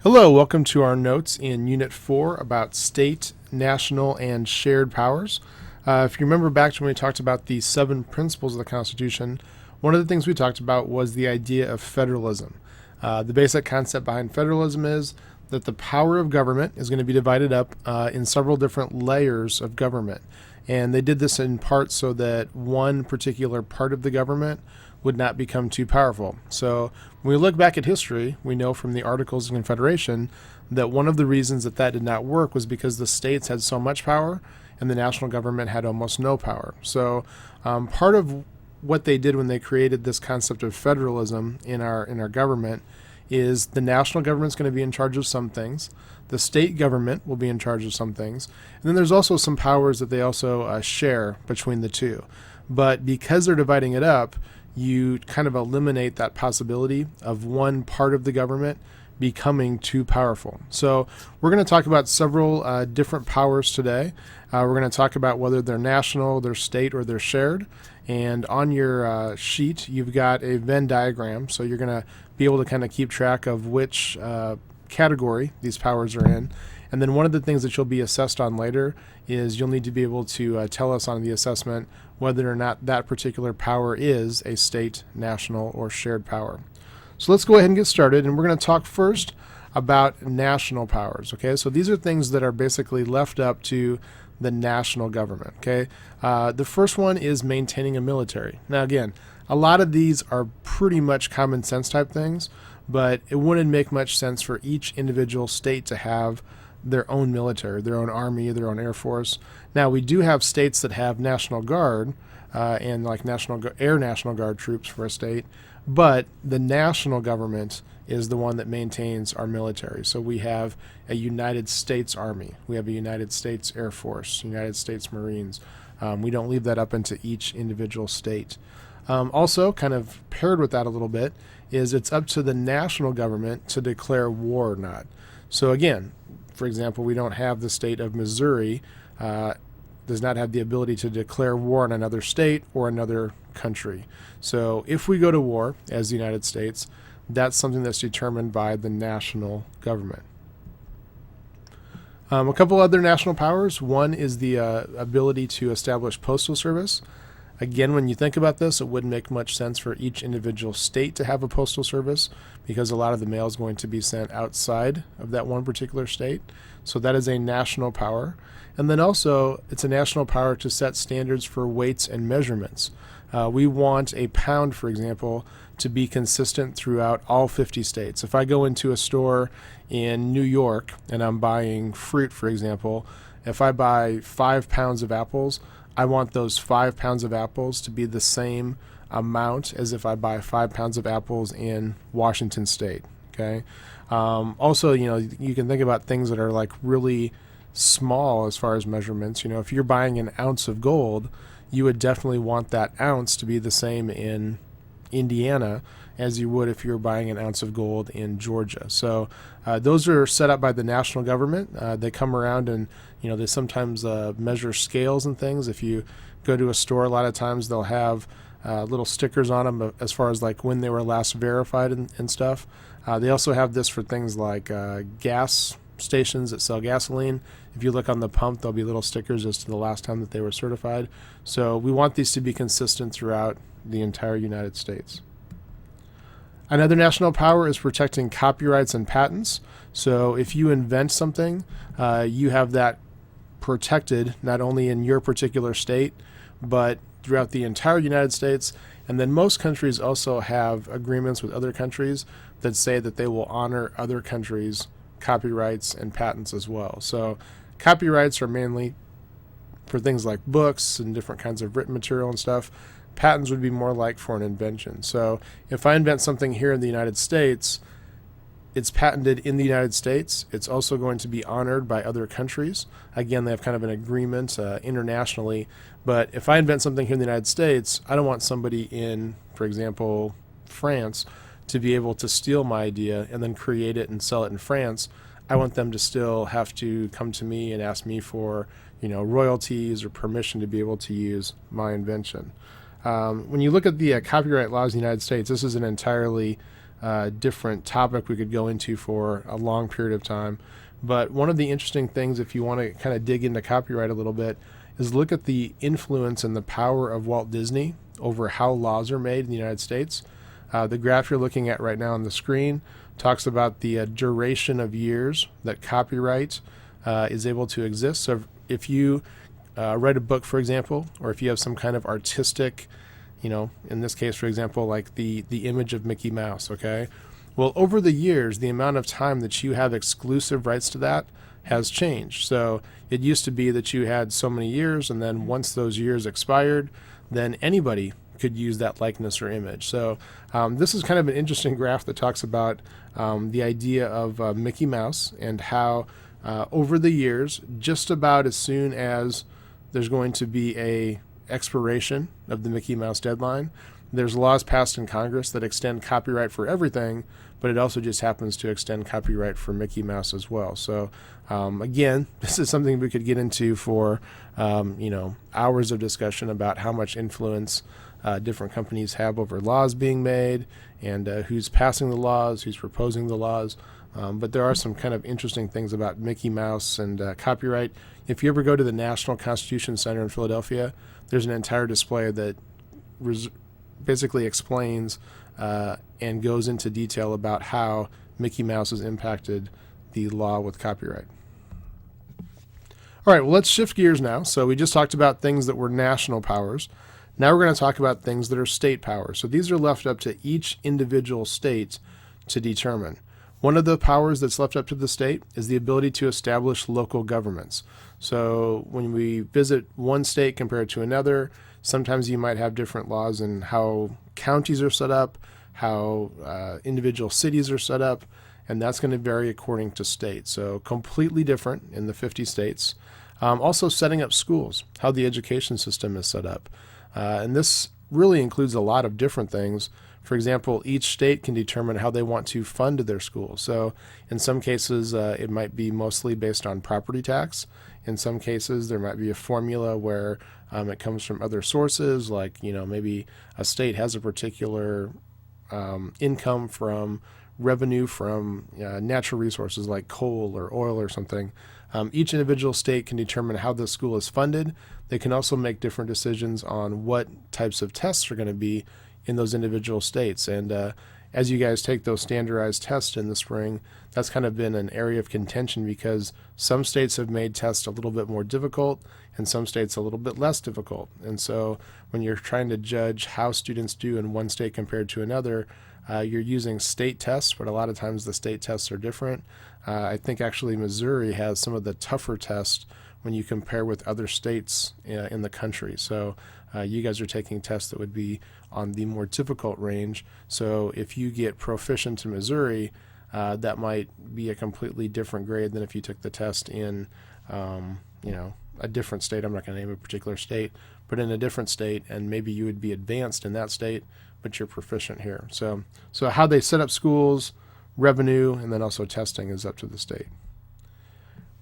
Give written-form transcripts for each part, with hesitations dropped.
Hello, welcome to our notes in Unit 4 about state, national, and shared powers. If you remember back to when we talked about the 7 principles of the Constitution, one of the things we talked about was the idea of federalism. The basic concept behind federalism is that the power of government is going to be divided up in several different layers of government. And they did this in part so that one particular part of the government would not become too powerful. So when we look back at history, we know from the Articles of Confederation that one of the reasons that did not work was because the states had so much power and the national government had almost no power. So part of what they did when they created this concept of federalism in our government is the national government's going to be in charge of some things, the state government will be in charge of some things, and then there's also some powers that they also share between the two. But because they're dividing it up, you kind of eliminate that possibility of one part of the government becoming too powerful. So we're going to talk about several different powers today. We're going to talk about whether they're national, they're state, or they're shared. And on your sheet, you've got a Venn diagram. So you're going to be able to kind of keep track of which category these powers are in. And then one of the things that you'll be assessed on later is you'll need to be able to tell us on the assessment whether or not that particular power is a state, national, or shared power. So let's go ahead and get started, and we're going to talk first about national powers. Okay, so these are things that are basically left up to the national government. Okay, the first one is maintaining a military. Now again, a lot of these are pretty much common sense type things, but it wouldn't make much sense for each individual state to have their own military, their own army, their own air force. Now we do have states that have National Guard and like Air National Guard troops for a state, but the national government is the one that maintains our military. So we have a United States Army, we have a United States Air Force, United States Marines. We don't leave that up into each individual state. Also, kind of paired with that a little bit, is it's up to the national government to declare war or not. So again, for example, we don't have the state of Missouri does not have the ability to declare war on another state or another country. So if we go to war as the United States, that's something that's determined by the national government. A couple other national powers. One is the ability to establish postal service. Again, when you think about this, it wouldn't make much sense for each individual state to have a postal service because a lot of the mail is going to be sent outside of that one particular state. So that is a national power. And then also, it's a national power to set standards for weights and measurements. We want a pound, for example, to be consistent throughout all 50 states. If I go into a store in New York and I'm buying fruit, for example, if I buy 5 pounds of apples, I want those 5 pounds of apples to be the same amount as if I buy 5 pounds of apples in Washington State. Okay. Also, you can think about things that are like really small as far as measurements. If you're buying an ounce of gold, you would definitely want that ounce to be the same in Indiana as you would if you're buying an ounce of gold in Georgia. So those are set up by the national government. They come around and they sometimes measure scales and things. If you go to a store, a lot of times they'll have little stickers on them as far as like when they were last verified and stuff. They also have this for things like gas stations that sell gasoline. If you look on the pump, there'll be little stickers as to the last time that they were certified. So we want these to be consistent throughout the entire United States. Another national power is protecting copyrights and patents. So if you invent something, you have that protected not only in your particular state, but throughout the entire United States. And then most countries also have agreements with other countries that say that they will honor other countries' copyrights and patents as well. So copyrights are mainly for things like books and different kinds of written material and stuff. Patents would be more like for an invention. So if I invent something here in the United States, it's patented in the United States. It's also going to be honored by other countries. Again, they have kind of an agreement internationally. But if I invent something here in the United States, I don't want somebody in, for example, France to be able to steal my idea and then create it and sell it in France. I want them to still have to come to me and ask me for, royalties or permission to be able to use my invention. When you look at the copyright laws in the United States, this is an entirely different topic we could go into for a long period of time. But one of the interesting things, if you want to kind of dig into copyright a little bit, is look at the influence and the power of Walt Disney over how laws are made in the United States. The graph you're looking at right now on the screen talks about the duration of years that copyright is able to exist. So if you write a book, for example, or if you have some kind of artistic, in this case, for example, like the image of Mickey Mouse, okay? Well, over the years, the amount of time that you have exclusive rights to that has changed. So it used to be that you had so many years, and then once those years expired, then anybody could use that likeness or image. So this is kind of an interesting graph that talks about the idea of Mickey Mouse and how over the years, just about as soon as there's going to be a expiration of the Mickey Mouse deadline, there's laws passed in Congress that extend copyright for everything, but it also just happens to extend copyright for Mickey Mouse as well. So again, this is something we could get into for hours of discussion about how much influence different companies have over laws being made and who's passing the laws, who's proposing the laws. But there are some kind of interesting things about Mickey Mouse and copyright. If you ever go to the National Constitution Center in Philadelphia, there's an entire display that basically explains and goes into detail about how Mickey Mouse has impacted the law with copyright. All right, well, let's shift gears now. So we just talked about things that were national powers. Now we're going to talk about things that are state powers. So these are left up to each individual state to determine. One of the powers that's left up to the state is the ability to establish local governments. So when we visit one state compared to another, sometimes you might have different laws in how counties are set up, how individual cities are set up, and that's going to vary according to state. So completely different in the 50 states. Also setting up schools, how the education system is set up. And this really includes a lot of different things. For example, each state can determine how they want to fund their schools. So in some cases, it might be mostly based on property tax. In some cases, there might be a formula where it comes from other sources, like maybe a state has a particular income from revenue from natural resources like coal or oil or something. Each individual state can determine how the school is funded. They can also make different decisions on what types of tests are going to be in those individual states. And as you guys take those standardized tests in the spring, that's kind of been an area of contention because some states have made tests a little bit more difficult and some states a little bit less difficult. And so when you're trying to judge how students do in one state compared to another, you're using state tests, but a lot of times the state tests are different. I think actually Missouri has some of the tougher tests when you compare with other states in the country. So you guys are taking tests that would be on the more difficult range. So if you get proficient in Missouri, that might be a completely different grade than if you took the test in, a different state. I'm not going to name a particular state, but in a different state, and maybe you would be advanced in that state, but you're proficient here. So how they set up schools, revenue, and then also testing is up to the state.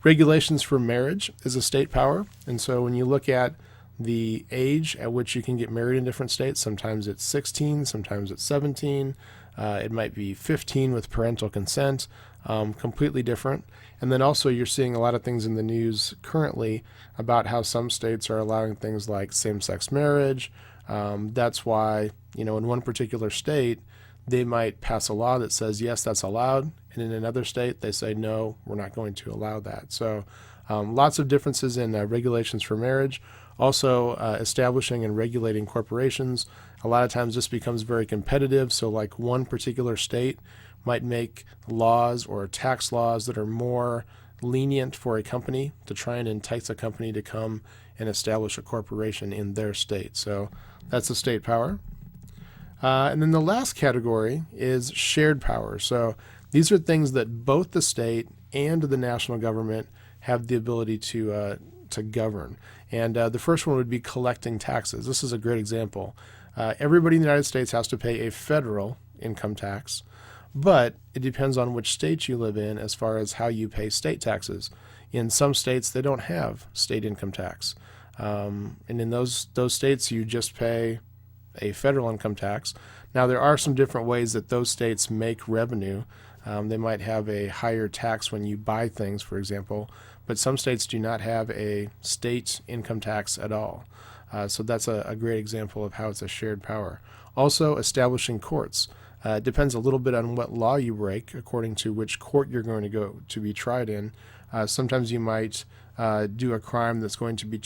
Regulations for marriage is a state power. And so when you look at the age at which you can get married in different states, sometimes it's 16, sometimes it's 17. It might be 15 with parental consent, completely different. And then also you're seeing a lot of things in the news currently about how some states are allowing things like same-sex marriage. That's why, in one particular state, they might pass a law that says, yes, that's allowed. And in another state, they say, no, we're not going to allow that. So lots of differences in regulations for marriage. Also, establishing and regulating corporations. A lot of times this becomes very competitive. So like one particular state might make laws or tax laws that are more lenient for a company to try and entice a company to come and establish a corporation in their state. So that's a state power. And then the last category is shared power. So these are things that both the state and the national government have the ability to govern. And the first one would be collecting taxes. This is a great example. Everybody in the United States has to pay a federal income tax, but it depends on which state you live in as far as how you pay state taxes. In some states, they don't have state income tax. And in those states, you just pay a federal income tax. Now, there are some different ways that those states make revenue. They might have a higher tax when you buy things, for example, but some states do not have a state income tax at all. So that's a great example of how it's a shared power. Also, establishing courts. It depends a little bit on what law you break according to which court you're going to go to be tried in. Sometimes you might do a crime that's going to be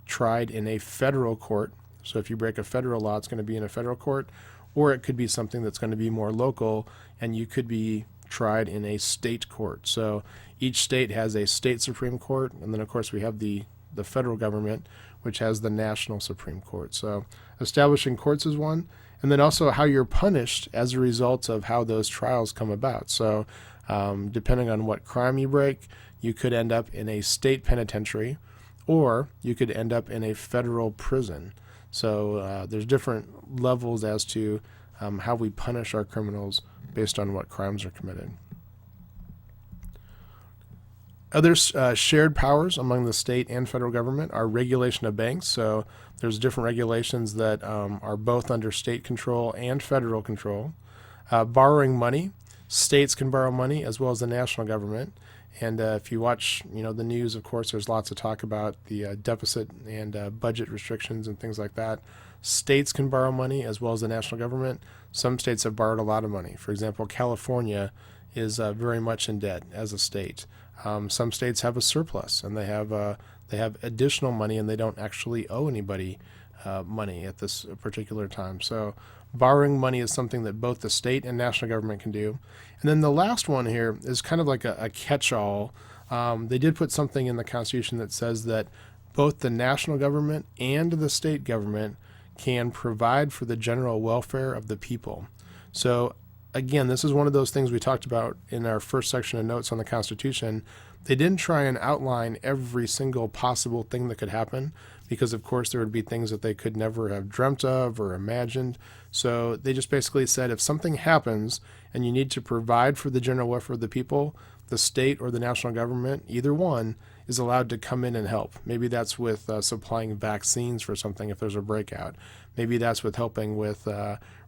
tried in a federal court. So if you break a federal law, it's going to be in a federal court, or it could be something that's going to be more local, and you could be tried in a state court. So each state has a state Supreme Court, and then of course we have the federal government, which has the national Supreme Court. So establishing courts is one, and then also how you're punished as a result of how those trials come about. So depending on what crime you break, you could end up in a state penitentiary, or you could end up in a federal prison. So there's different levels as to how we punish our criminals based on what crimes are committed. Other shared powers among the state and federal government are regulation of banks. So there's different regulations that are both under state control and federal control. Borrowing money. States can borrow money as well as the national government. And if you watch, the news, of course, there's lots of talk about the deficit and budget restrictions and things like that. States can borrow money as well as the national government. Some states have borrowed a lot of money. For example, California is very much in debt as a state. Some states have a surplus, and they have additional money, and they don't actually owe anybody money at this particular time. So borrowing money is something that both the state and national government can do. And then the last one here is kind of like a catch-all. They did put something in the Constitution that says that both the national government and the state government can provide for the general welfare of the people. So again, this is one of those things we talked about in our first section of notes on the Constitution. They didn't try and outline every single possible thing that could happen, because of course there would be things that they could never have dreamt of or imagined. So they just basically said if something happens and you need to provide for the general welfare of the people, the state or the national government, either one, is allowed to come in and help. Maybe that's with supplying vaccines for something if there's a breakout. Maybe that's with helping with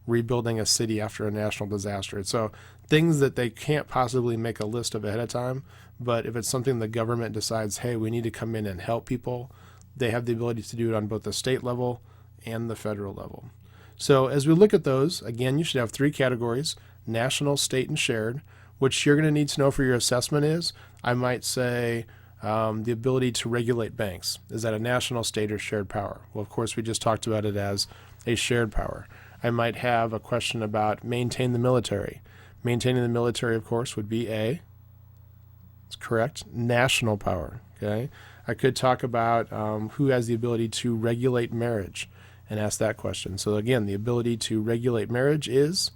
rebuilding a city after a national disaster. So things that they can't possibly make a list of ahead of time, but if it's something the government decides, hey, we need to come in and help people, they have the ability to do it on both the state level and the federal level. So as we look at those, again, you should have three categories: national, state, and shared. What you're going to need to know for your assessment is, I might say, the ability to regulate banks. Is that a national, state, or shared power? Well, of course, we just talked about it as a shared power. I might have a question about maintain the military. Maintaining the military, of course, would be it's correct, national power. Okay. I could talk about who has the ability to regulate marriage and ask that question. So again, the ability to regulate marriage is,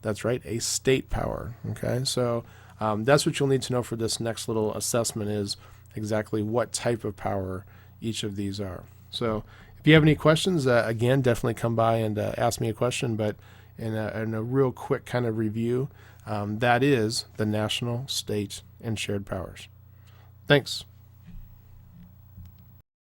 that's right, a state power. Okay. So that's what you'll need to know for this next little assessment, is exactly what type of power each of these are. So if you have any questions, again, definitely come by and ask me a question. But in a real quick kind of review, that is the national, state, and shared powers. Thanks.